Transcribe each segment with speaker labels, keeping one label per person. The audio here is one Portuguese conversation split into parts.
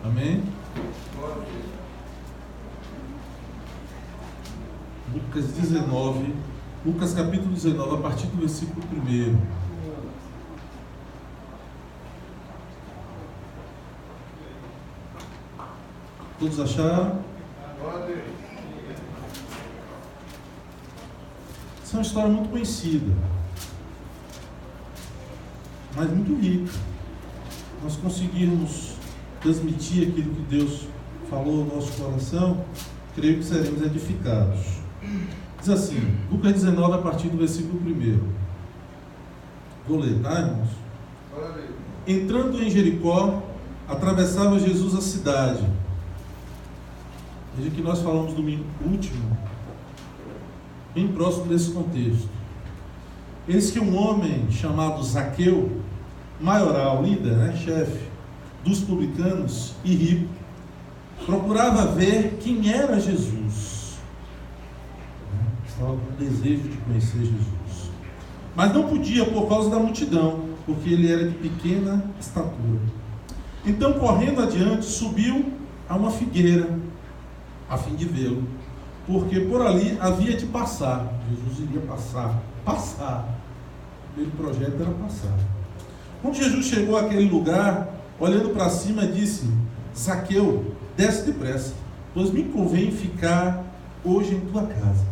Speaker 1: Amém? Lucas 19, Lucas capítulo 19, a partir do versículo 1. Todos acharam? Essa é uma história muito conhecida, mas muito rica. Nós conseguirmos transmitir aquilo que Deus falou ao nosso coração, creio que seremos edificados. Diz assim, Lucas 19, a partir do versículo 1. Vou ler, tá, irmãos? Entrando em Jericó, atravessava Jesus a cidade. Veja que nós falamos domingo último, bem próximo desse contexto. Eis que um homem chamado Zaqueu, maioral, líder, chefe dos publicanos e rico, procurava ver quem era Jesus. Estava com desejo de conhecer Jesus, mas não podia por causa da multidão, porque ele era de pequena estatura. Então, correndo adiante, subiu a uma figueira a fim de vê-lo, porque por ali havia de passar. Jesus iria passar. O primeiro projeto era passar. Quando Jesus chegou àquele lugar, olhando para cima, disse: Zaqueu, desce depressa, pois me convém ficar hoje em tua casa.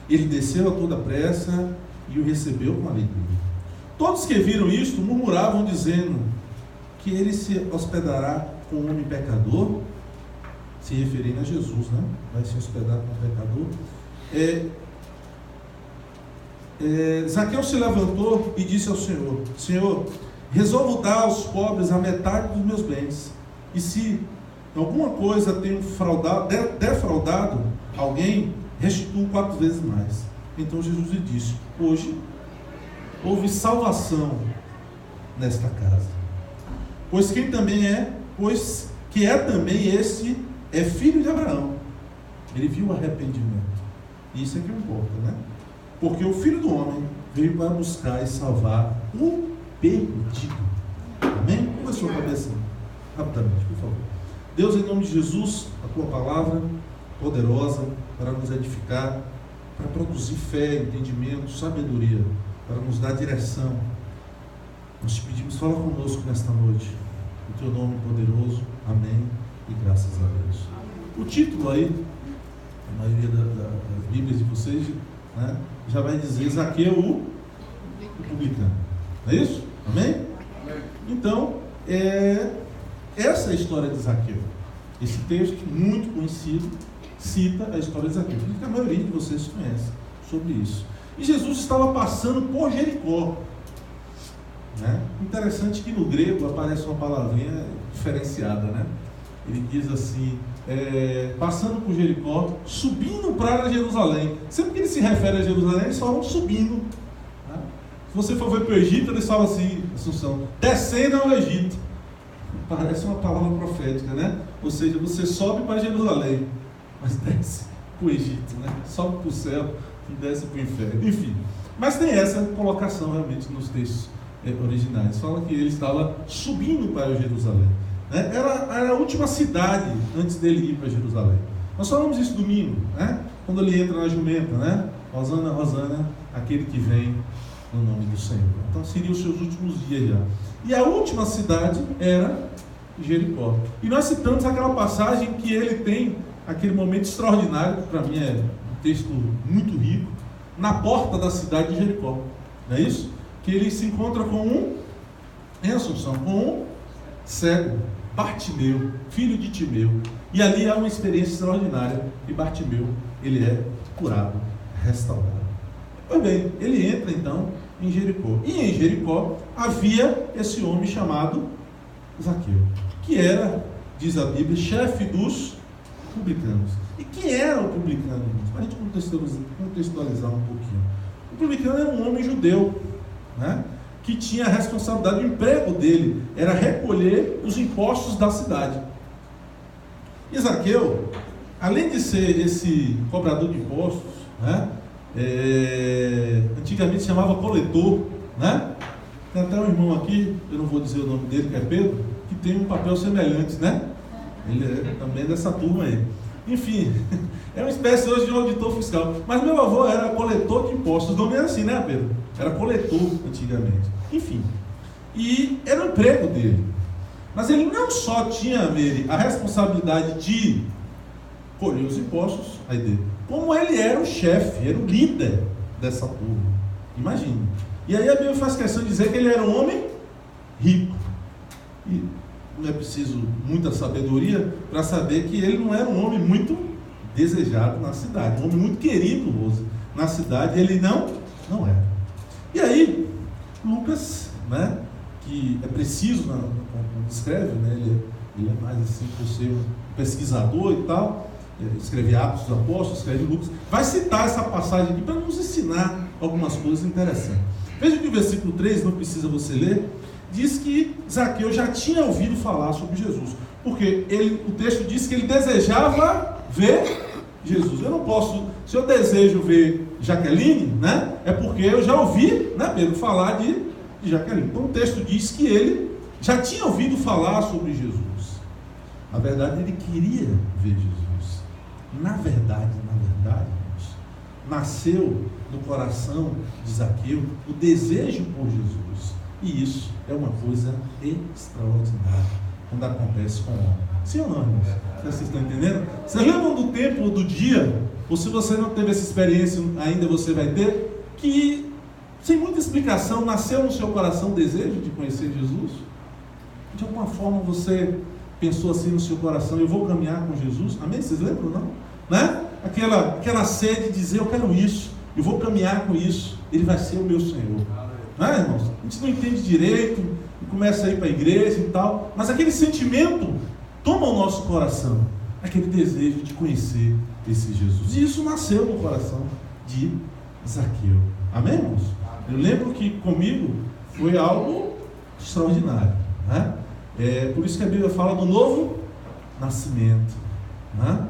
Speaker 1: Ele desceu a toda pressa e o recebeu com alegria. Todos que viram isto murmuravam, dizendo: que ele se hospedará com um homem pecador? Se referindo a Jesus, vai se hospedar com um pecador. Zaqueu se levantou e disse ao Senhor: Senhor, resolvo dar aos pobres a metade dos meus bens, e se alguma coisa tenho defraudado alguém, restituo 4 vezes mais. Então Jesus lhe disse: hoje houve salvação nesta casa, pois que é também esse é filho de Abraão. Ele viu o arrependimento. Isso é que importa, Porque o Filho do Homem veio para buscar e salvar o perdido. Amém? Põe a sua cabeça rapidamente, por favor. Deus, em nome de Jesus, a tua palavra poderosa para nos edificar, para produzir fé, entendimento, sabedoria, para nos dar direção. Nós te pedimos, fala conosco nesta noite. Em teu nome poderoso. Amém. E graças a Deus. O título aí, a maioria das Bíblias de vocês, já vai dizer Zaqueu, o publicano. Não é isso? Amém? Então, essa é a história de Zaqueu. Esse texto muito conhecido cita a história de Zaqueu, que a maioria de vocês conhece sobre isso. E Jesus estava passando por Jericó. Interessante que no grego aparece uma palavrinha diferenciada, Ele diz assim, passando por Jericó, subindo para Jerusalém. Sempre que ele se refere a Jerusalém, eles falam subindo. Se você for ver para o Egito, eles falam assim, Assunção, descendo ao Egito. Parece uma palavra profética, Ou seja, você sobe para Jerusalém, mas desce para o Egito, Sobe para o céu e desce para o inferno. Enfim, mas tem essa colocação realmente nos textos originais. Fala que ele estava subindo para Jerusalém. Era a última cidade antes dele ir para Jerusalém. Nós falamos isso domingo, quando ele entra na jumenta, Hosana, Hosana, aquele que vem no nome do Senhor. Então seriam os seus últimos dias já. E a última cidade era Jericó. E nós citamos aquela passagem que ele tem aquele momento extraordinário, que para mim é um texto muito rico, na porta da cidade de Jericó. Não é isso? Que ele se encontra com um cego, Bartimeu, filho de Timeu. E ali há uma experiência extraordinária. E Bartimeu, ele é curado, restaurado. Pois bem, ele entra então em Jericó. E em Jericó havia esse homem chamado Zaqueu, que era, diz a Bíblia, chefe dos publicanos. E quem era o publicano? Para a gente contextualizar um pouquinho. O publicano era um homem judeu, que tinha a responsabilidade, o emprego dele era recolher os impostos da cidade. E Zaqueu, além de ser esse cobrador de impostos, antigamente se chamava coletor, Tem até um irmão aqui, eu não vou dizer o nome dele, que é Pedro, que tem um papel semelhante, Ele é também dessa turma aí. Enfim, é uma espécie hoje de um auditor fiscal. Mas meu avô era coletor de impostos. Não é assim, né, Pedro? Era coletor antigamente. Enfim, e era o emprego dele. Mas ele não só tinha a responsabilidade de colher os impostos, aí dele, como ele era o chefe, era o líder dessa turma. Imagine. E aí a Bíblia faz questão de dizer que ele era um homem rico. E não é preciso muita sabedoria para saber que ele não era um homem muito desejado na cidade, um homem muito querido, Rose, na cidade. Ele não era. E aí, Lucas, né, que é preciso, quando escreve, né, ele é mais assim, por ser um pesquisador e tal, escreve Atos dos Apóstolos, escreve Lucas, vai citar essa passagem aqui para nos ensinar algumas coisas interessantes. Veja que o versículo 3, não precisa você ler, diz que Zaqueu já tinha ouvido falar sobre Jesus, porque o texto diz que ele desejava ver Jesus. Eu não posso, se eu desejo ver Jaqueline, né, é porque eu já ouvi, né, Pedro, falar de Jaqueline. Então o texto diz que ele já tinha ouvido falar sobre Jesus. Na verdade, ele queria ver Jesus. Na verdade, irmãos, nasceu no coração de Zaqueu o desejo por Jesus. E isso é uma coisa extraordinária quando acontece com o homem. Sim ou não, irmãos? Vocês estão entendendo? Vocês lembram do tempo, do dia, ou se você não teve essa experiência ainda, você vai ter, que sem muita explicação nasceu no seu coração o desejo de conhecer Jesus? De alguma forma você pensou assim no seu coração: eu vou caminhar com Jesus? Amém? Vocês lembram, não? Né? Aquela sede de dizer: eu quero isso, eu vou caminhar com isso, ele vai ser o meu Senhor. Não é, irmãos? A gente não entende direito e começa a ir para a igreja e tal, mas aquele sentimento toma o nosso coração, aquele desejo de conhecer esse Jesus. E isso nasceu no coração de Zaqueu. Amém, irmãos? Eu lembro que comigo foi algo extraordinário, né? Por isso que a Bíblia fala do novo nascimento, né?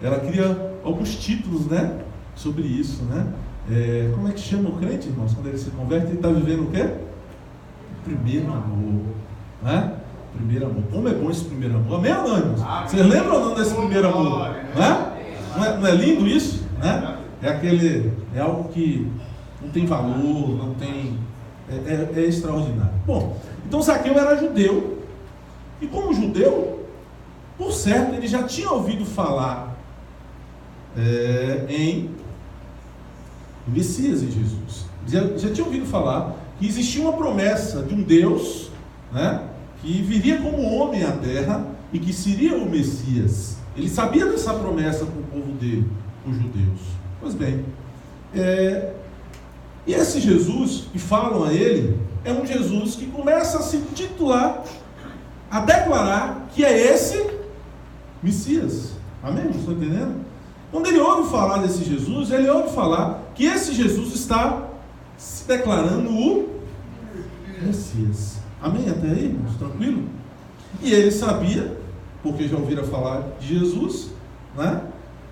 Speaker 1: Ela cria alguns títulos, né, sobre isso, né? Como é que chama o crente, irmãos, quando ele se converte? Ele está vivendo o quê? O primeiro amor, né? Primeiro amor. Como é bom esse primeiro amor? Amém ou não, irmãos? Vocês lembram ou não desse primeiro amor? Né? Não é lindo isso? Né? É algo que não tem valor, não tem... É extraordinário. Bom, então Zaqueu era judeu, e como judeu, por certo, ele já tinha ouvido falar em Messias, em Jesus. Já tinha ouvido falar que existia uma promessa de um Deus, né, que viria como homem à terra e que seria o Messias. Ele sabia dessa promessa para o povo dele, os judeus. Pois bem, e esse Jesus que falam a ele é um Jesus que começa a se titular, a declarar que é esse Messias. Amém? Vocês estão entendendo? Quando ele ouve falar desse Jesus, ele ouve falar que esse Jesus está se declarando o Messias. Amém? Até aí, irmãos? Tranquilo? E ele sabia, porque já ouvira falar de Jesus, né,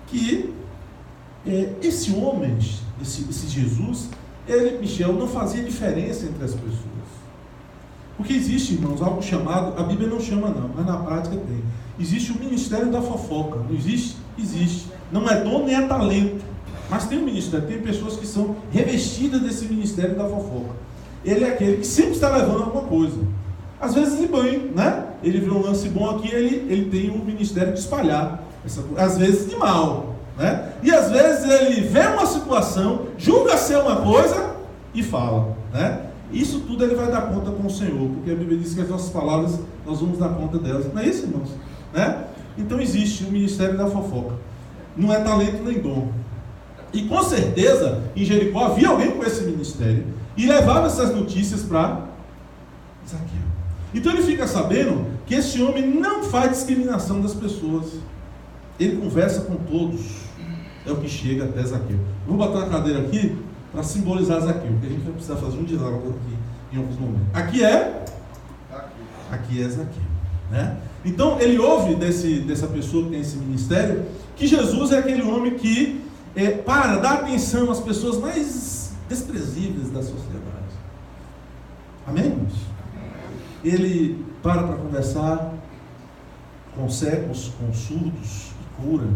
Speaker 1: que esse homem, esse Jesus, Michel, não fazia diferença entre as pessoas. Porque existe, irmãos, algo chamado, a Bíblia não chama não, mas na prática tem. Existe o ministério da fofoca. Não existe? Existe. Não é dom nem é talento, mas tem um ministério, tem pessoas que são revestidas desse ministério da fofoca. Ele é aquele que sempre está levando alguma coisa. Às vezes de bem, né? Ele vê um lance bom aqui, ele tem o ministério de espalhar essa coisa. Às vezes de mal, né? E às vezes ele vê uma situação, julga ser uma coisa e fala, né? Isso tudo ele vai dar conta com o Senhor, porque a Bíblia diz que as nossas palavras nós vamos dar conta delas. Não é isso, irmãos? Né? Então existe o ministério da fofoca. Não é talento nem dom. E com certeza em Jericó havia alguém com esse ministério e levava essas notícias para Zaqueu. Então ele fica sabendo que esse homem não faz discriminação das pessoas. Ele conversa com todos. É o que chega até Zaqueu. Vou botar a cadeira aqui para simbolizar Zaqueu, porque a gente vai precisar fazer um diálogo aqui em alguns momentos. Aqui é Zaqueu, né? Então ele ouve dessa pessoa que tem esse ministério que Jesus é aquele homem que dá atenção às pessoas mais desprezíveis da sociedade. Amém, irmãos? Ele para conversar com cegos, com surdos, e cura,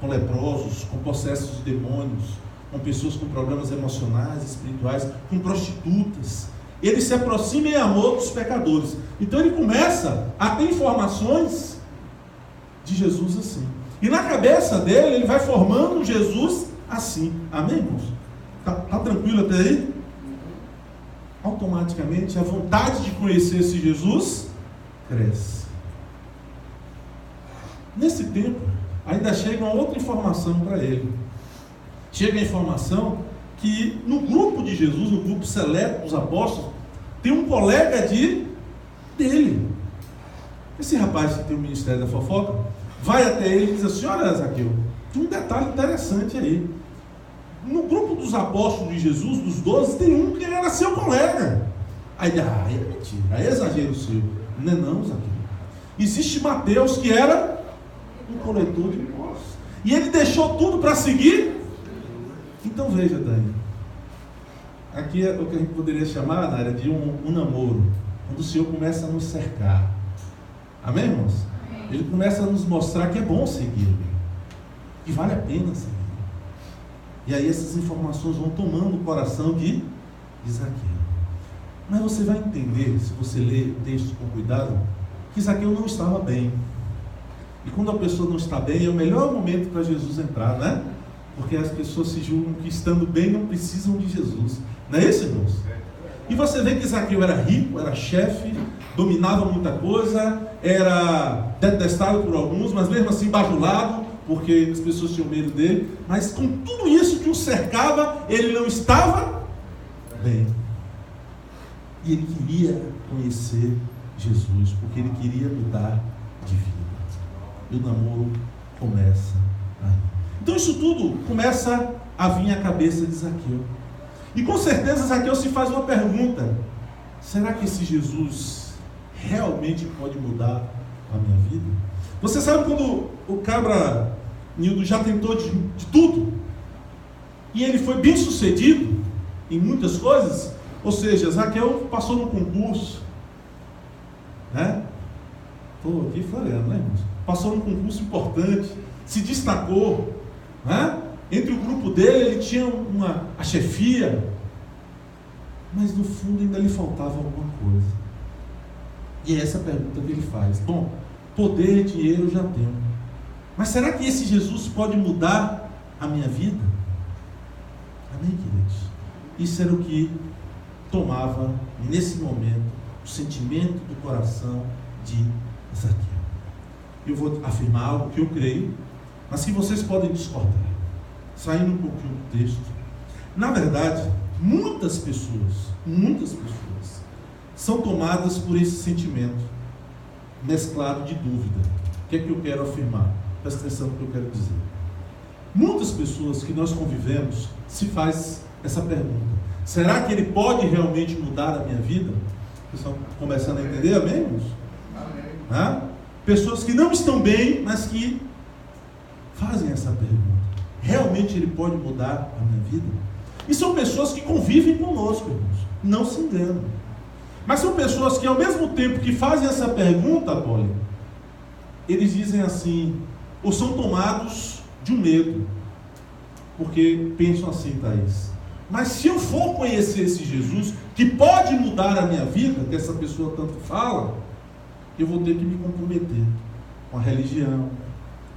Speaker 1: com leprosos, com possessos de demônios, com pessoas com problemas emocionais, espirituais, com prostitutas. Ele se aproxima em amor dos pecadores. Então ele começa a ter informações de Jesus assim. E na cabeça dele, ele vai formando Jesus assim. Amém, irmãos? Tá tranquilo até aí? Automaticamente a vontade de conhecer esse Jesus cresce. Nesse tempo, ainda chega uma outra informação para ele. Chega a informação que no grupo de Jesus, no grupo seleto dos apóstolos, tem um colega dele. Esse rapaz que tem o ministério da fofoca vai até ele e diz assim: olha, Zaqueu, tem um detalhe interessante aí. No grupo dos apóstolos de Jesus, dos 12, tem um que era seu colega. Aí ele, é mentira, aí é exagero seu. Não é não, Zaqueu. Existe Mateus, que era um coletor de impostos. E ele deixou tudo para seguir. Então veja, Dani. Aqui é o que a gente poderia chamar, na área de um namoro. Quando o Senhor começa a nos cercar. Amém, irmãos? Amém. Ele começa a nos mostrar que é bom segui-lo. Que vale a pena seguir. E aí essas informações vão tomando o coração de Zaqueu. Mas você vai entender, se você ler o texto com cuidado, que Zaqueu não estava bem. E quando a pessoa não está bem, é o melhor momento para Jesus entrar, né? Porque as pessoas se julgam que estando bem não precisam de Jesus. Não é isso, irmãos? E você vê que Zaqueu era rico, era chefe, dominava muita coisa, era detestado por alguns, mas mesmo assim bajulado, porque as pessoas tinham medo dele. Mas com tudo isso que o cercava, ele não estava bem. E ele queria conhecer Jesus, porque ele queria mudar de vida. E o namoro começa aí. Então isso tudo começa a vir à cabeça de Zaqueu. E com certeza Zaqueu se faz uma pergunta: será que esse Jesus realmente pode mudar a minha vida? Você sabe quando o cabra Nildo já tentou de tudo, e ele foi bem sucedido em muitas coisas? Ou seja, Zaqueu passou no concurso, né? Estou aqui falando, né, irmãos? Passou num concurso importante, se destacou, né? Entre o grupo dele, ele tinha a chefia, mas no fundo ainda lhe faltava alguma coisa. E é essa a pergunta que ele faz. Bom, poder e dinheiro eu já tenho, mas será que esse Jesus pode mudar a minha vida? Amém, queridos? Isso era o que tomava, nesse momento, o sentimento do coração de Zaqueu. Eu vou afirmar algo que eu creio, mas que vocês podem discordar. Saindo um pouquinho do texto. Na verdade, muitas pessoas são tomadas por esse sentimento mesclado de dúvida. O que é que eu quero afirmar? Presta atenção no que eu quero dizer. Muitas pessoas que nós convivemos se faz essa pergunta: será que ele pode realmente mudar a minha vida? Vocês estão começando a entender, amém, irmãos? Amém. Pessoas que não estão bem, mas que fazem essa pergunta: realmente ele pode mudar a minha vida? E são pessoas que convivem conosco, irmãos, não se enganam. Mas são pessoas que, ao mesmo tempo que fazem essa pergunta, Paulo, eles dizem assim, ou são tomados de um medo, porque pensam assim: Thaís, mas se eu for conhecer esse Jesus, que pode mudar a minha vida, que essa pessoa tanto fala, eu vou ter que me comprometer com a religião,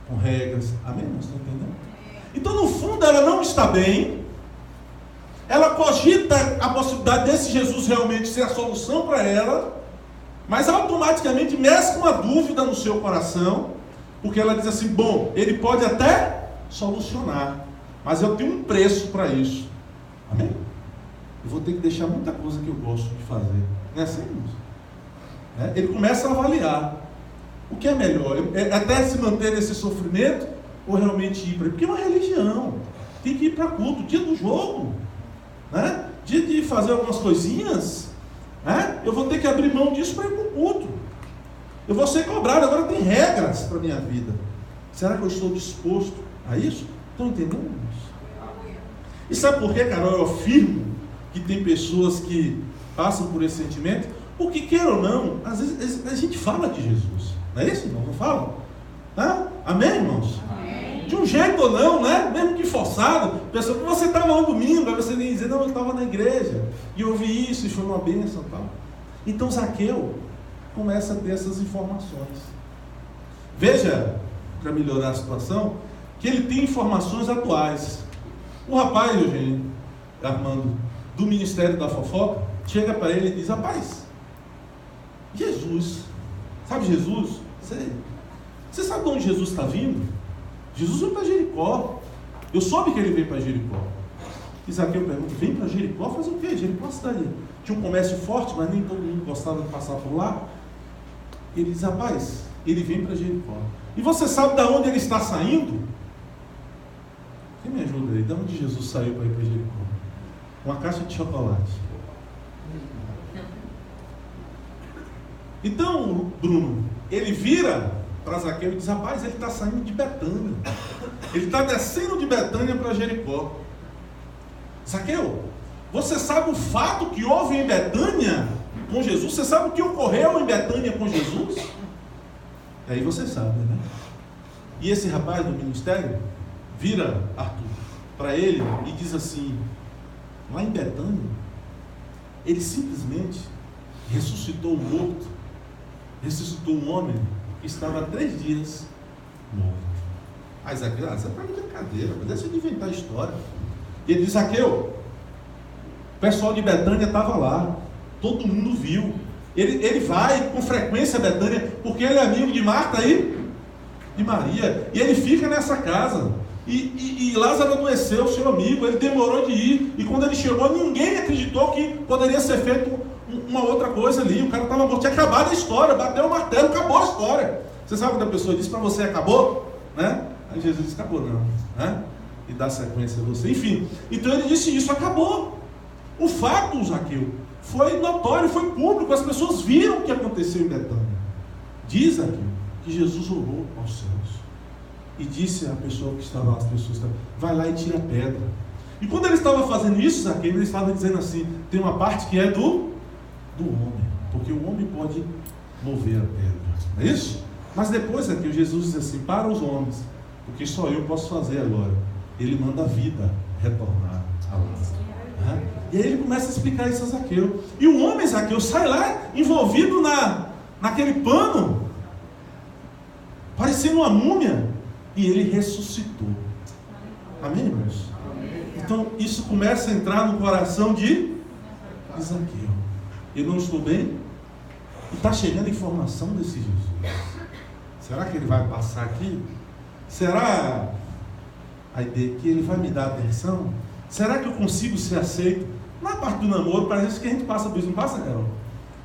Speaker 1: com regras. Amém? Vocês estão entendendo? Então, no fundo, ela não está bem. Ela cogita a possibilidade desse Jesus realmente ser a solução para ela, mas automaticamente mescla uma dúvida no seu coração, porque ela diz assim: bom, ele pode até solucionar, mas eu tenho um preço para isso. Amém? Eu vou ter que deixar muita coisa que eu gosto de fazer. Não é assim, irmãos? Ele começa a avaliar o que é melhor, até se manter nesse sofrimento, ou realmente ir para ele, porque é uma religião, tem que ir para culto, dia do jogo, né? Dia de fazer algumas coisinhas, né? Eu vou ter que abrir mão disso para ir para o culto, eu vou ser cobrado, agora tem regras para a minha vida. Será que eu estou disposto a isso? Estão entendendo isso? E sabe por que, Carol, eu afirmo que tem pessoas que passam por esse sentimento? Porque, queira ou não, às vezes a gente fala de Jesus. Não é isso, irmão? Não fala? Amém, irmãos?
Speaker 2: Amém.
Speaker 1: De um jeito ou não, né? Mesmo que forçado. Pessoa que você estava no domingo, aí você nem dizer, não, eu estava na igreja. E eu ouvi isso, e foi uma bênção e tal. Então Zaqueu começa a ter essas informações. Veja, para melhorar a situação, que ele tem informações atuais. O rapaz, Eugênio, Armando, do Ministério da Fofoca, chega para ele e diz, rapaz, Jesus, sabe Jesus? Você sabe de onde Jesus está vindo? Jesus veio para Jericó. Eu soube que ele veio para Jericó. E Zaqueu pergunta, vem para Jericó fazer o quê? Jericó é uma cidade. Tinha um comércio forte, mas nem todo mundo gostava de passar por lá. Ele diz, rapaz, ele vem para Jericó. E você sabe de onde ele está saindo? Quem me ajuda aí? De onde Jesus saiu para ir para Jericó? Uma caixa de chocolate. Então, Bruno, ele vira para Zaqueu e diz, rapaz, ele está saindo de Betânia. Ele está descendo de Betânia para Jericó. Zaqueu, você sabe o fato que houve em Betânia com Jesus? Você sabe o que ocorreu em Betânia com Jesus? Aí você sabe, né? E esse rapaz do ministério vira Arthur para ele e diz assim, lá em Betânia, ele simplesmente ressuscitou um morto, ressuscitou um homem que estava há 3 dias morto. Aí Zaqueu, isso é para brincadeira, mas deixa de inventar história. E ele diz, Zaqueu, o pessoal de Betânia estava lá, todo mundo viu. Ele vai com frequência a Betânia, porque ele é amigo de Marta e de Maria, e ele fica nessa casa. E Lázaro adoeceu, seu amigo, ele demorou de ir, e quando ele chegou, ninguém acreditou que poderia ser feito uma outra coisa ali. O cara estava morto, tinha acabado a história, bateu o martelo, acabou a história. Você sabe quando a pessoa diz para você, acabou? Né? Aí Jesus disse, acabou não, né? E dá sequência a você, enfim. Então ele disse, isso acabou. O fato, Zaqueu, foi notório, foi público, as pessoas viram o que aconteceu em Betânia. Diz aqui que Jesus orou aos céus e disse à pessoa que estava lá, as pessoas, vai lá e tira a pedra. E quando ele estava fazendo isso, Zaqueu, ele estava dizendo assim, tem uma parte que é do homem, porque o homem pode mover a pedra, não é isso? Mas depois aqui Jesus diz assim, para os homens, porque só eu posso fazer agora. Ele manda a vida retornar a Lázaro. E aí ele começa a explicar isso a Zaqueu. E o homem Zaqueu sai lá envolvido naquele pano, parecendo uma múmia, e ele ressuscitou. Amém, irmãos? Então isso começa a entrar no coração de Zaqueu. Eu não estou bem? E está chegando informação desse Jesus. Será que ele vai passar aqui? Será a ideia que ele vai me dar atenção? Será que eu consigo ser aceito? Na parte do namoro, parece que a gente passa por isso, não passa, Carol?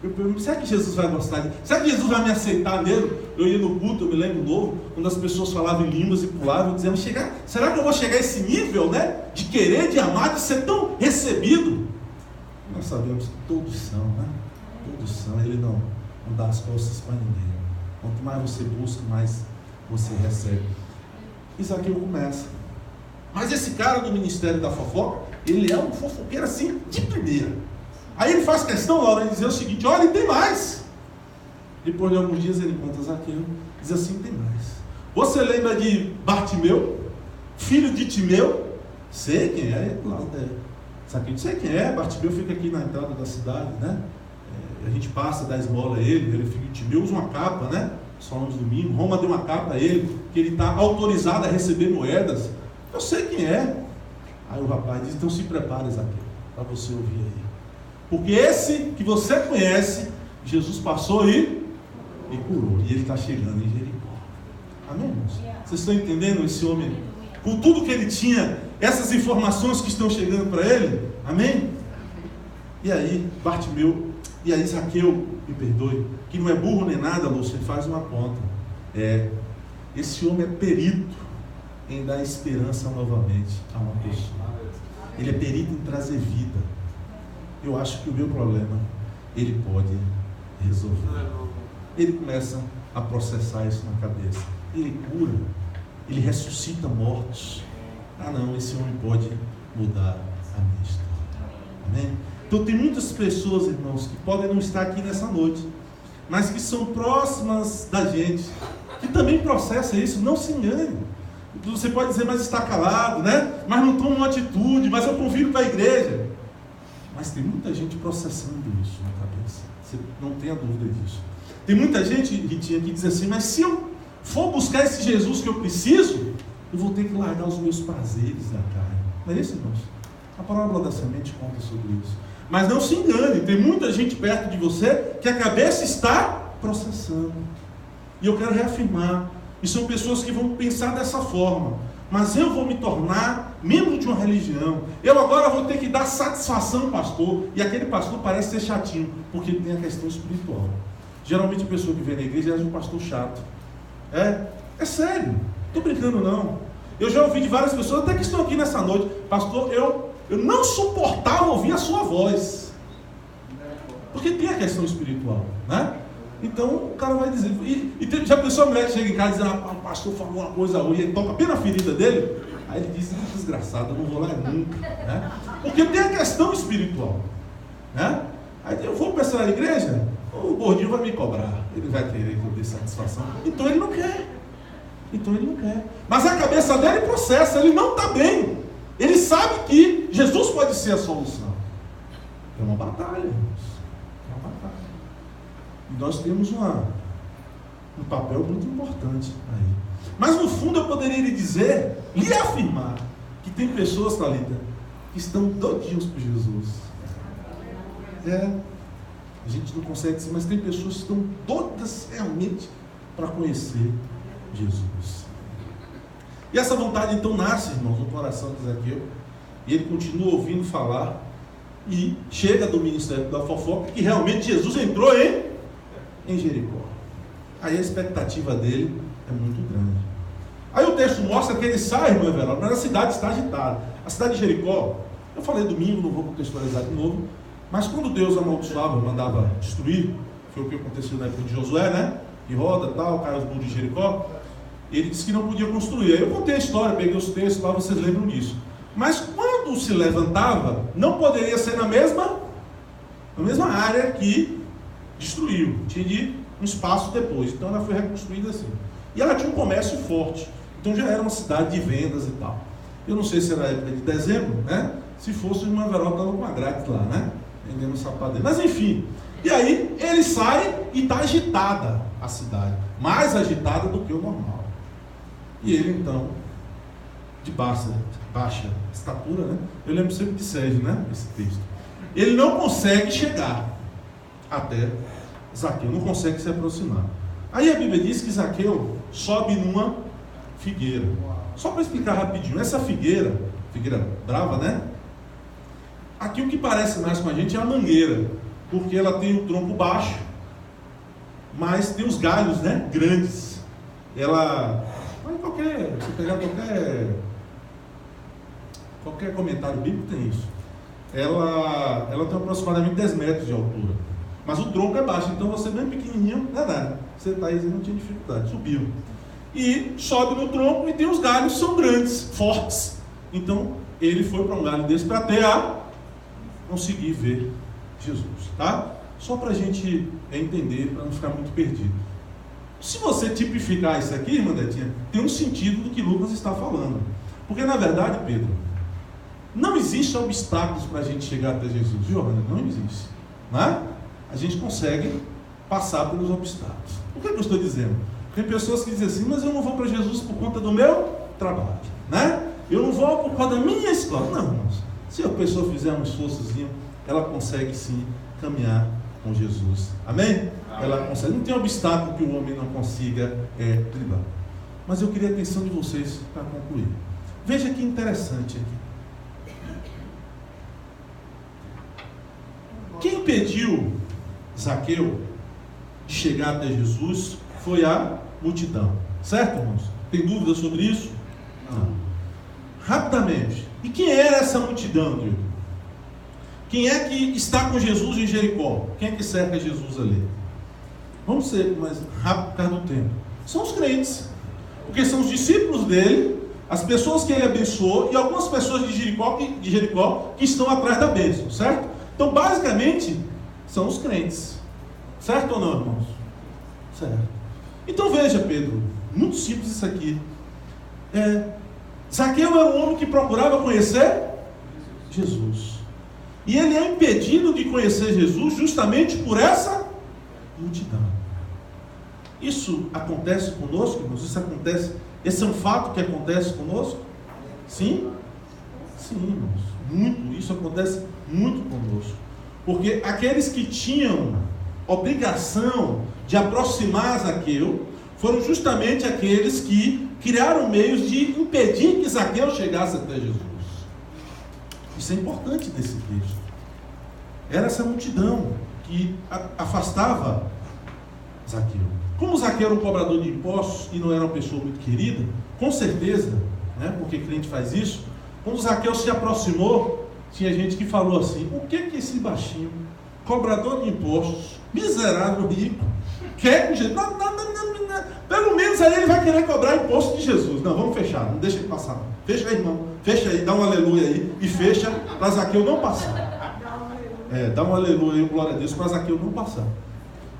Speaker 1: Eu pergunto, será que Jesus vai gostar de mim? Será que Jesus vai me aceitar mesmo? Eu ia no culto, eu me lembro novo, quando as pessoas falavam em línguas e pulavam, eu dizia, será que eu vou chegar a esse nível, né? De querer, de amar, de ser tão recebido? Nós sabemos que todos são, né? Todos são, ele não dá as costas para ninguém. Quanto mais você busca, mais você recebe. E Zaqueu começa. Mas esse cara do Ministério da Fofoca, ele é um fofoqueiro assim, de primeira. Aí ele faz questão, Laura, de dizer o seguinte, olha, tem mais. Depois de alguns dias ele encontra Zaqueu, diz assim, tem mais. Você lembra de Bartimeu, filho de Timeu? Sei quem é, Zaqueu, sei quem é, Bartimeu fica aqui na entrada da cidade, né? A gente passa, dá esmola a ele é filho de Timeu, usa uma capa, né? Só no domingo, Roma deu uma capa a ele, que ele está autorizado a receber moedas. Eu sei quem é. Aí o rapaz diz, então se prepare, Zaqueu, para você ouvir aí. Porque esse que você conhece, Jesus passou e curou. E ele está chegando em Jericó. Amém, irmãos? Vocês estão entendendo esse homem? Com tudo que ele tinha, essas informações que estão chegando para ele. Amém? E aí, e aí Zaqueu, me perdoe, que não é burro nem nada, Lúcio, ele faz uma conta. Esse homem é perito em dar esperança novamente a uma pessoa. Ele é perito em trazer vida. Eu acho que o meu problema, ele pode resolver. Ele começa a processar isso na cabeça. Ele cura, ele ressuscita mortos. Ah não, esse homem pode mudar a minha história. Amém? Então tem muitas pessoas, irmãos, que podem não estar aqui nessa noite, mas que são próximas da gente, que também processa isso. Não se engane. Você pode dizer, mas está calado, né? Mas não toma uma atitude, mas eu convido para a igreja. Mas tem muita gente processando isso na cabeça. Você não tenha dúvida disso. Tem muita gente, Ritinha, que diz assim, mas se eu for buscar esse Jesus que eu preciso, eu vou ter que largar os meus prazeres da carne. Não é isso, irmãos? A parábola da semente conta sobre isso. Mas não se engane, tem muita gente perto de você que a cabeça está processando. E eu quero reafirmar, e são pessoas que vão pensar dessa forma: mas eu vou me tornar membro de uma religião, eu agora vou ter que dar satisfação ao pastor, e aquele pastor parece ser chatinho, porque ele tem a questão espiritual. Geralmente a pessoa que vem na igreja é um pastor chato. É sério, não estou brincando não. Eu já ouvi de várias pessoas, até que estão aqui nessa noite: pastor, eu não suportava ouvir a sua voz, porque tem a questão espiritual, né? Então o cara vai dizer, já pensou a mulher que chega em casa dizendo, o pastor falou uma coisa ruim, ele toca bem na ferida dele, aí ele diz, desgraçado, eu não vou lá nunca, né? Porque tem a questão espiritual, né? Aí eu vou pensar na igreja, o gordinho vai me cobrar, ele vai querer que eu dê satisfação, então ele não quer. Mas a cabeça dele processa, ele não está bem, ele sabe que Jesus pode ser a solução. É uma batalha, irmãos. E nós temos um papel muito importante aí. Mas no fundo eu poderia lhe dizer, lhe afirmar, que tem pessoas, Thalita, que estão doidinhos por Jesus. A gente não consegue dizer, mas tem pessoas que estão doidas realmente para conhecer Jesus. E essa vontade então nasce, irmãos, no coração de Zaqueu. E ele continua ouvindo falar. E chega do ministério da fofoca que realmente Jesus entrou em Jericó. Aí a expectativa dele é muito grande. Aí o texto mostra que ele sai, irmão Everaldo, mas a cidade está agitada. A cidade de Jericó, eu falei domingo, não vou contextualizar de novo, mas quando Deus amaldiçoava, mandava destruir, foi o que aconteceu na época de Josué, né? De roda, tal, caiu os muros de Jericó, ele disse que não podia construir. Aí eu contei a história, peguei os textos lá, vocês lembram disso. Mas quando se levantava, não poderia ser na mesma área que destruiu, tinha de ir um espaço depois. Então ela foi reconstruída assim. E ela tinha um comércio forte, então já era uma cidade de vendas e tal. Eu não sei se era época de dezembro, né? Se fosse, uma Veró estava com a grátis lá, né? Vendendo sapato dele. Mas enfim, e aí ele sai e está agitada a cidade, mais agitada do que o normal. E ele então, de baixa estatura, né? Eu lembro sempre de Sérgio, né? Esse texto. Ele não consegue chegar até Zaqueu, não consegue se aproximar. Aí a Bíblia diz que Zaqueu sobe numa figueira. Só para explicar rapidinho, essa figueira brava, né? Aqui o que parece mais com a gente é a mangueira, porque ela tem o tronco baixo, mas tem os galhos, né? Grandes. Ela, se pegar qualquer comentário bíblico tem isso. Ela tem aproximadamente 10 metros de altura, mas o tronco é baixo, então você bem pequenininho, não é nada. Você está aí, não tinha dificuldade, subiu. E sobe no tronco e tem os galhos, são grandes, fortes. Então ele foi para um galho desse para até conseguir ver Jesus, tá? Só para a gente entender, para não ficar muito perdido. Se você tipificar isso aqui, irmã Detinha, tem um sentido do que Lucas está falando. Porque na verdade, Pedro, não existe obstáculos para a gente chegar até Jesus, Joana, não existe, né? A gente consegue passar pelos obstáculos. O que eu estou dizendo? Tem pessoas que dizem assim, mas eu não vou para Jesus por conta do meu trabalho, né? Eu não vou por causa da minha escola. Não, irmãos. Se a pessoa fizer um esforçozinho, ela consegue sim caminhar com Jesus. Amém? Ela consegue. Não tem obstáculo que o homem não consiga driblar. Mas eu queria a atenção de vocês para concluir. Veja que interessante aqui. Quem impediu Zaqueu de chegar até Jesus foi a multidão. Certo, irmãos? Tem dúvida sobre isso? Não. Rapidamente. E quem era essa multidão, Deus? Quem é que está com Jesus em Jericó? Quem é que cerca Jesus ali? Vamos ser mais rápido por causa do tempo. São os crentes. Porque são os discípulos dele, as pessoas que ele abençoou e algumas pessoas de Jericó que estão atrás da bênção, certo? Então, basicamente, são os crentes. Certo ou não, irmãos? Certo. Então veja, Pedro, muito simples isso aqui. Zaqueu era um homem que procurava conhecer Jesus. E ele é impedido de conhecer Jesus justamente por essa multidão. Isso acontece conosco, irmãos? Esse é um fato que acontece conosco? Sim? Sim, irmãos. Muito. Isso acontece muito conosco. Porque aqueles que tinham obrigação de aproximar Zaqueu foram justamente aqueles que criaram meios de impedir que Zaqueu chegasse até Jesus. Isso é importante nesse texto. Era essa multidão que afastava Zaqueu. Como Zaqueu era um cobrador de impostos e não era uma pessoa muito querida, com certeza, né, porque crente faz isso, quando Zaqueu se aproximou, tinha gente que falou assim: o que é esse baixinho, cobrador de impostos, miserável, rico, quer com Jesus? Não, pelo menos aí ele vai querer cobrar imposto de Jesus. Não, vamos fechar, não deixa ele passar. Fecha aí, irmão, fecha aí, dá um aleluia aí e fecha para Zaqueu não passar. Dá um aleluia aí, glória a Deus, para Zaqueu não passar.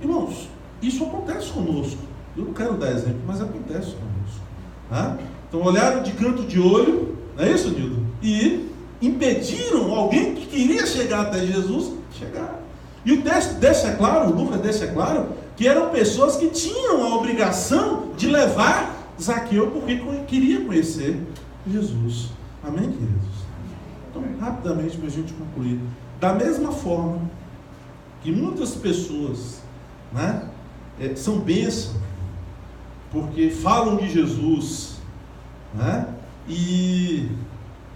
Speaker 1: Irmãos, isso acontece conosco. Eu não quero dar exemplo, mas acontece conosco. Então olharam de canto de olho, não é isso, Nildo? E impediram alguém que queria chegar até Jesus chegar. E o texto deixa claro, o Lucas deixa claro, que eram pessoas que tinham a obrigação de levar Zaqueu porque queria conhecer Jesus. Amém, queridos? Então, rapidamente, para a gente concluir. Da mesma forma que muitas pessoas, né, são bênçãos, porque falam de Jesus, né, e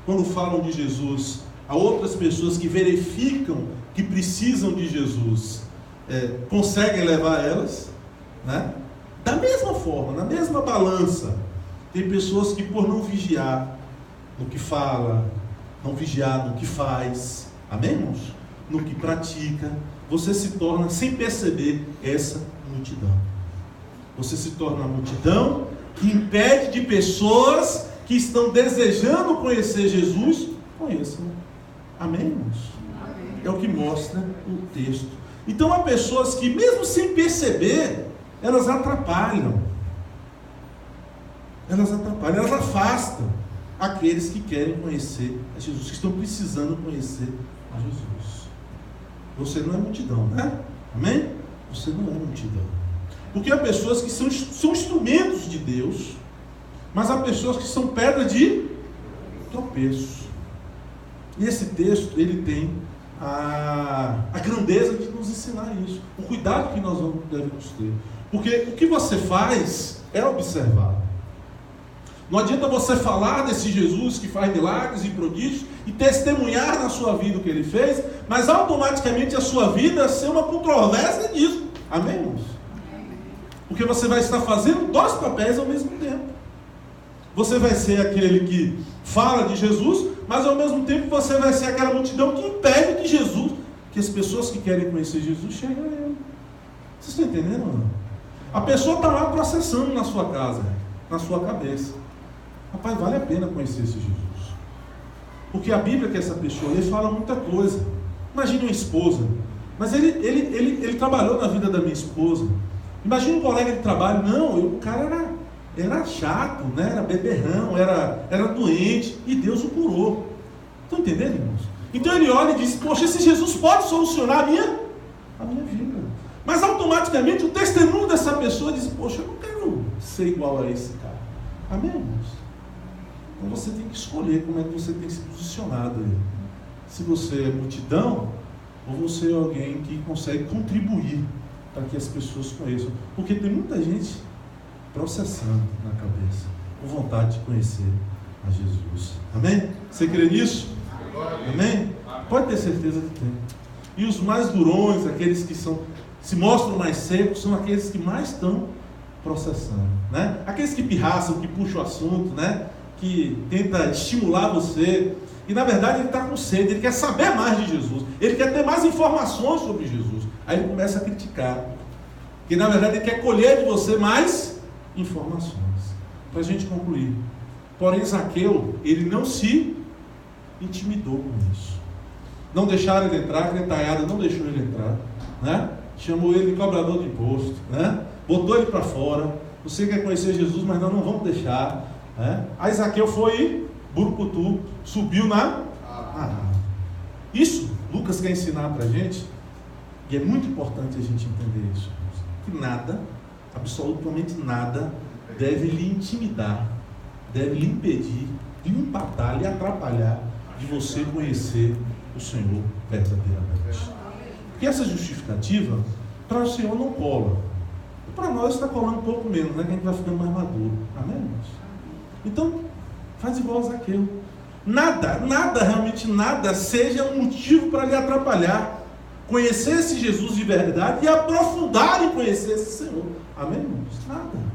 Speaker 1: quando falam de Jesus, há outras pessoas que verificam que precisam de Jesus, conseguem levar elas, né? Da mesma forma, na mesma balança, tem pessoas que por não vigiar no que fala, não vigiar no que faz, amém, irmãos? No que pratica, você se torna, sem perceber, essa multidão. Você se torna a multidão que impede de pessoas que estão desejando conhecer Jesus, conheçam. Amém, irmãos? Amém. É o que mostra o texto. Então há pessoas que, mesmo sem perceber, elas atrapalham. Elas afastam aqueles que querem conhecer a Jesus, que estão precisando conhecer a Jesus. Você não é multidão, né? Amém? Você não é multidão. Porque há pessoas que são instrumentos de Deus, mas há pessoas que são pedra de tropeço. E esse texto, ele tem a grandeza de nos ensinar isso. O cuidado que nós devemos ter. Porque o que você faz é observado. Não adianta você falar desse Jesus que faz milagres e prodígios e testemunhar na sua vida o que ele fez, mas automaticamente a sua vida ser uma controvérsia disso. Amém, irmãos? Porque você vai estar fazendo dois papéis ao mesmo tempo. Você vai ser aquele que fala de Jesus, mas ao mesmo tempo você vai ser aquela multidão que impede que Jesus, que as pessoas que querem conhecer Jesus cheguem a ele. Vocês estão entendendo ou não? A pessoa está lá processando na sua casa, na sua cabeça. Rapaz, vale a pena conhecer esse Jesus. Porque a Bíblia que essa pessoa lê fala muita coisa. Imagine uma esposa. Mas ele trabalhou na vida da minha esposa. Imagine um colega de trabalho. Não, o cara era chato, né? Era beberrão, era doente. E Deus o curou. Estão entendendo, irmãos? Então ele olha e diz: poxa, esse Jesus pode solucionar a minha vida. Mas automaticamente o testemunho dessa pessoa diz: poxa, eu não quero ser igual a esse cara. Amém, irmãos? Então você tem que escolher como é que você tem se posicionado aí. Se você é multidão, ou você é alguém que consegue contribuir para que as pessoas conheçam. Porque tem muita gente processando na cabeça, com vontade de conhecer a Jesus. Amém? Você crê nisso? Amém? Pode ter certeza que tem. E os mais durões, aqueles que se mostram mais secos, são aqueles que mais estão processando, né? Aqueles que pirraçam, que puxam o assunto, né? Que tenta estimular você, e na verdade ele está com sede, ele quer saber mais de Jesus, ele quer ter mais informações sobre Jesus. Aí ele começa a criticar, que na verdade ele quer colher de você mais informações. Para a gente concluir, porém Zaqueu, ele não se intimidou com isso. Não deixaram ele entrar, a crentaiada não deixou ele entrar, né? Chamou ele de cobrador de imposto, né? Botou ele para fora. Você quer conhecer Jesus, mas não vamos deixar, né? Aí Zaqueu foi burucutu, subiu na árvore. Isso Lucas quer ensinar para a gente, e é muito importante a gente entender isso, que nada, absolutamente nada, deve lhe intimidar, deve lhe impedir, lhe empatar, lhe atrapalhar de você conhecer o Senhor verdadeiramente. Porque essa justificativa, para o Senhor não cola. Para nós está colando um pouco menos, né? Que a gente vai ficando mais maduro. Amém, irmãos? Então, faz igual a Zaqueu. Nada, realmente nada, seja um motivo para lhe atrapalhar. Conhecer esse Jesus de verdade e aprofundar em conhecer esse Senhor. Amém, irmãos? Nada.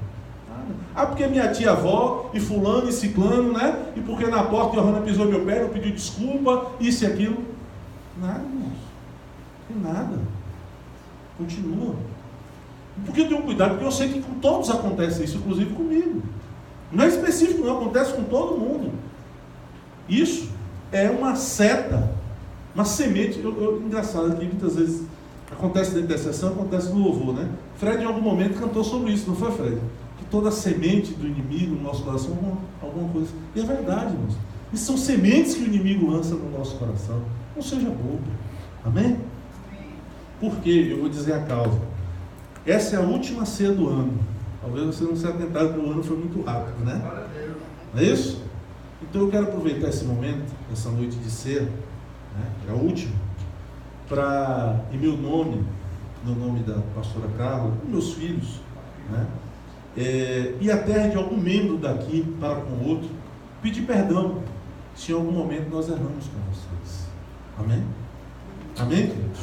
Speaker 1: Ah, porque minha tia-avó, e fulano, e ciclano, né? E porque na porta Johanna pisou meu pé, eu pedi desculpa, isso e aquilo. Nada, irmãos. Nada. Continua. Porque eu tenho cuidado, porque eu sei que com todos acontece isso, inclusive comigo. Não é específico, não, acontece com todo mundo. Isso é uma seta, uma semente. Engraçado que muitas vezes acontece na intercessão, acontece no louvor, né? Fred em algum momento cantou sobre isso, não foi, Fred? Que toda semente do inimigo no nosso coração, alguma coisa. E é verdade, irmãos. E são sementes que o inimigo lança no nosso coração. Não seja bobo. Amém? Por quê? Eu vou dizer a causa. Essa é a última ceia do ano. Talvez você não se atentado que o ano foi muito rápido, né? Não é isso? Então eu quero aproveitar esse momento, essa noite de ceia, né, que é a última, para, em meu nome, no nome da pastora Carla, e meus filhos, né, e até de algum membro daqui para com o outro, pedir perdão se em algum momento nós erramos com vocês. Amém? Amém, queridos?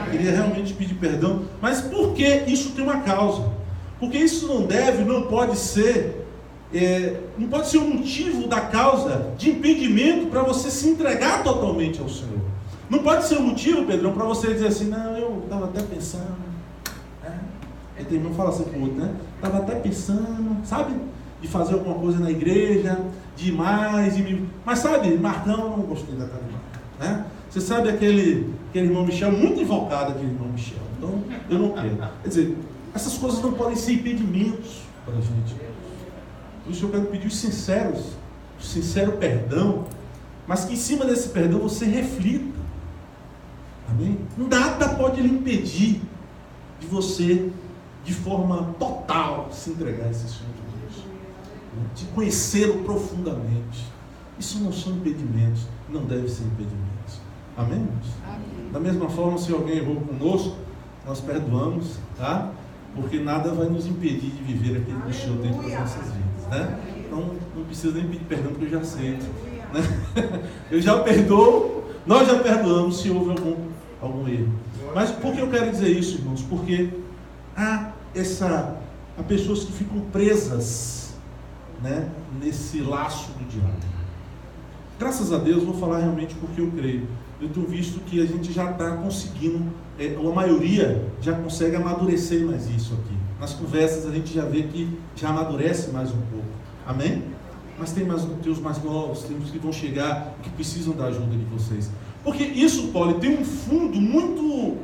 Speaker 1: Eu queria realmente pedir perdão, mas por que isso tem uma causa? Porque isso não pode ser um motivo da causa de impedimento para você se entregar totalmente ao Senhor. Não pode ser um motivo, Pedrão, para você dizer assim, não, eu estava até pensando, né? Tem irmão fala assim para o outro, né? Estava até pensando, sabe? De fazer alguma coisa na igreja, de ir mais, mas sabe, Marcão, eu não gostei da cara de Marcão, né? Você sabe aquele irmão Michel, muito invocado aquele irmão Michel, então eu não quero. Quer dizer, essas coisas não podem ser impedimentos para a gente. Por isso eu quero pedir o sincero perdão, mas que em cima desse perdão você reflita. Amém? Nada pode lhe impedir de você, de forma total, se entregar a esse Senhor de Deus, de conhecê-lo profundamente. Isso não são impedimentos, não deve ser impedimentos. Amém, irmãos? Amém. Da mesma forma, se alguém errou conosco, nós perdoamos, tá? Porque nada vai nos impedir de viver aquilo que o Senhor tem para as nossas vidas, né? Então não precisa nem pedir perdão, porque eu já aceito, né? Eu já perdoo, nós já perdoamos se houve algum erro. Mas por que eu quero dizer isso, irmãos? Porque há pessoas que ficam presas, né, nesse laço do diabo. Graças a Deus, vou falar realmente porque eu creio. Eu tenho visto que a gente já está conseguindo, ou a maioria já consegue amadurecer mais isso aqui. Nas conversas a gente já vê que já amadurece mais um pouco. Amém? Mas tem os mais novos, tem os que vão chegar, que precisam da ajuda de vocês. Porque isso, Paulo, tem um fundo muito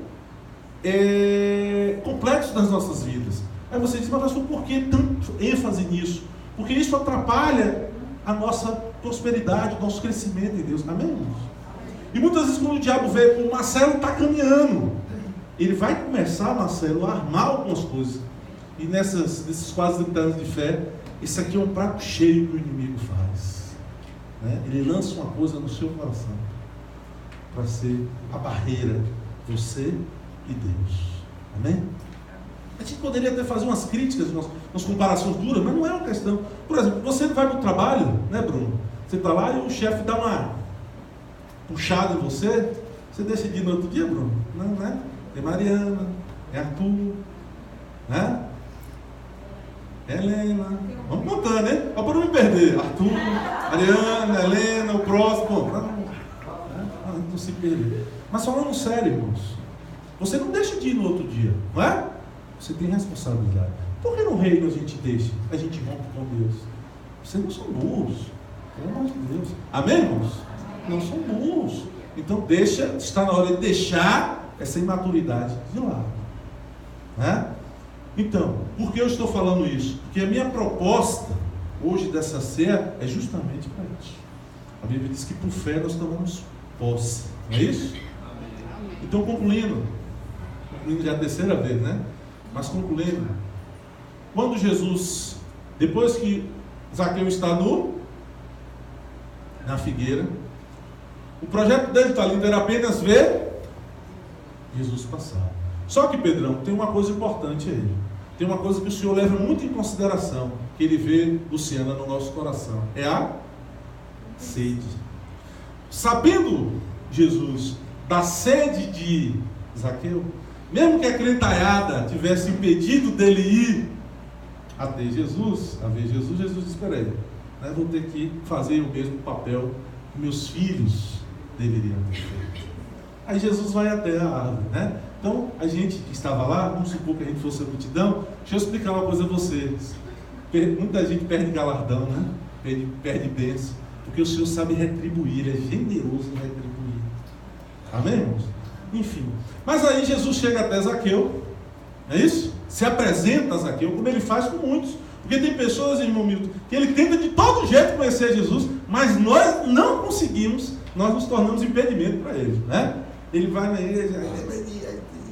Speaker 1: complexo nas nossas vidas. Aí você diz, mas pastor, por que tanto ênfase nisso? Porque isso atrapalha a nossa prosperidade, o nosso crescimento em Deus. Amém, irmãos? E muitas vezes quando o diabo vê, o Marcelo está caminhando, ele vai começar, Marcelo, a armar algumas coisas. E nesses quase 30 anos de fé, esse aqui é um prato cheio que o inimigo faz, né? Ele lança uma coisa no seu coração para ser a barreira, você e Deus. Amém? A gente poderia até fazer umas críticas, umas comparações duras, mas não é uma questão. Por exemplo, você vai para o trabalho, né, Bruno? Você está lá e o chefe dá uma puxada em você, você decide no outro dia, Bruno? Não, né? É Mariana, é Arthur, né? É Helena. Vamos contando, hein? Só para não me perder. Arthur, Mariana, Helena, o próximo. Não se perder. Mas falando sério, irmãos, você não deixa de ir no outro dia, não é? Você tem responsabilidade. Por que no reino a gente deixa? A gente rompe com Deus. Vocês não são burros, pelo amor de Deus. Amém, irmãos? Não são burros. Então está na hora de deixar essa imaturidade de lado, né? Então, por que eu estou falando isso? Porque a minha proposta hoje dessa ceia é justamente para isso. A Bíblia diz que por fé nós tomamos posse, não é isso? Então, concluindo já a terceira vez, né? Mas concluindo, quando Jesus, depois que Zaqueu está na figueira, o projeto dele está lindo, era apenas ver Jesus passar. Só que, Pedrão, tem uma coisa importante aí. Tem uma coisa que o Senhor leva muito em consideração, que Ele vê, Luciana, no nosso coração. É a sede. Sabendo Jesus da sede de Zaqueu, mesmo que a crentalhada tivesse impedido dele ir até Jesus, a ver Jesus, Jesus disse: espera aí, né, vou ter que fazer o mesmo papel que meus filhos deveriam ter feito. Aí Jesus vai até a árvore, né? Então, a gente que estava lá, vamos supor que a gente fosse a multidão. Deixa eu explicar uma coisa a vocês. Muita gente perde galardão, né? Perde bênção, porque o Senhor sabe retribuir, Ele é generoso em retribuir. Amém, irmãos? Enfim, mas aí Jesus chega até Zaqueu, não é isso? Se apresenta a Zaqueu, como Ele faz com muitos. Porque tem pessoas, irmão Milton, que ele tenta de todo jeito conhecer Jesus, mas nós não conseguimos, nós nos tornamos impedimento para ele, né? Ele vai na igreja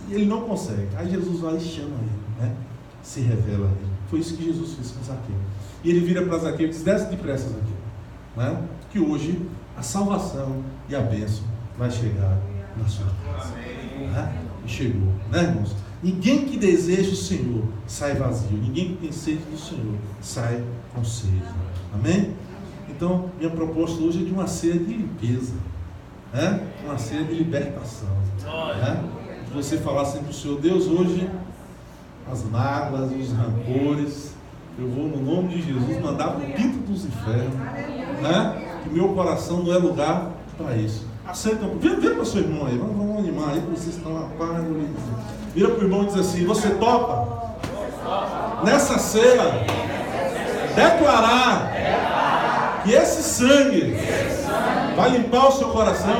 Speaker 1: e ele não consegue. Aí Jesus vai e chama ele, né? Se revela a ele. Foi isso que Jesus fez com Zaqueu. E ele vira para Zaqueu e diz: desce depressa, Zaqueu, né? Que hoje a salvação e a bênção vai chegar na sua casa. Né? E chegou, né, irmãos? Ninguém que deseja o Senhor sai vazio. Ninguém que tem sede do Senhor sai com sede. Amém? Então, minha proposta hoje é de uma ceia de limpeza, né? Uma ceia de libertação, né? Se você falar assim para o Senhor: Deus, hoje as mágoas, os rancores, eu vou, no nome de Jesus, mandar para o quinto dos infernos, né? Que meu coração não é lugar para isso. Aceita, vira para o seu irmão aí, vamos animar aí, vocês estão lá, vira para o irmão e diz assim: você topa nessa ceia declarar que esse sangue vai limpar o seu coração?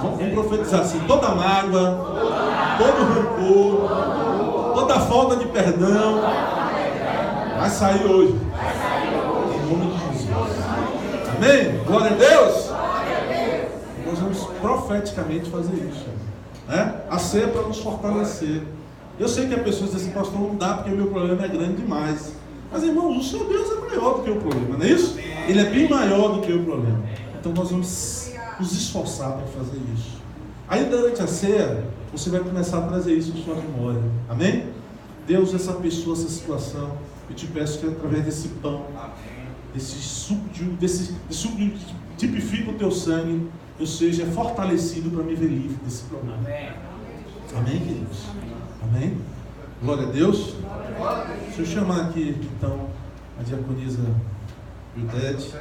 Speaker 1: Vamos profetizar assim: toda mágoa, todo rancor, toda falta de perdão vai sair hoje, em nome de Jesus. Amém? Glória a Deus. Nós vamos profeticamente fazer isso, né? A ceia é para nos fortalecer. Eu sei que a pessoa diz assim: pastor, não dá porque o meu problema é grande demais. Mas, irmãos, o seu Deus é maior do que o problema, não é isso? Ele é bem maior do que o problema. Então nós vamos nos esforçar para fazer isso. Aí durante a ceia, você vai começar a trazer isso em sua memória. Amém? Deus, essa pessoa, essa situação, eu te peço que através desse pão, desse suco que tipifica o teu sangue, eu seja fortalecido para me ver livre desse problema. Amém, queridos? Amém? Glória a Deus. Deixa eu chamar aqui, então, a diaconisa Judete.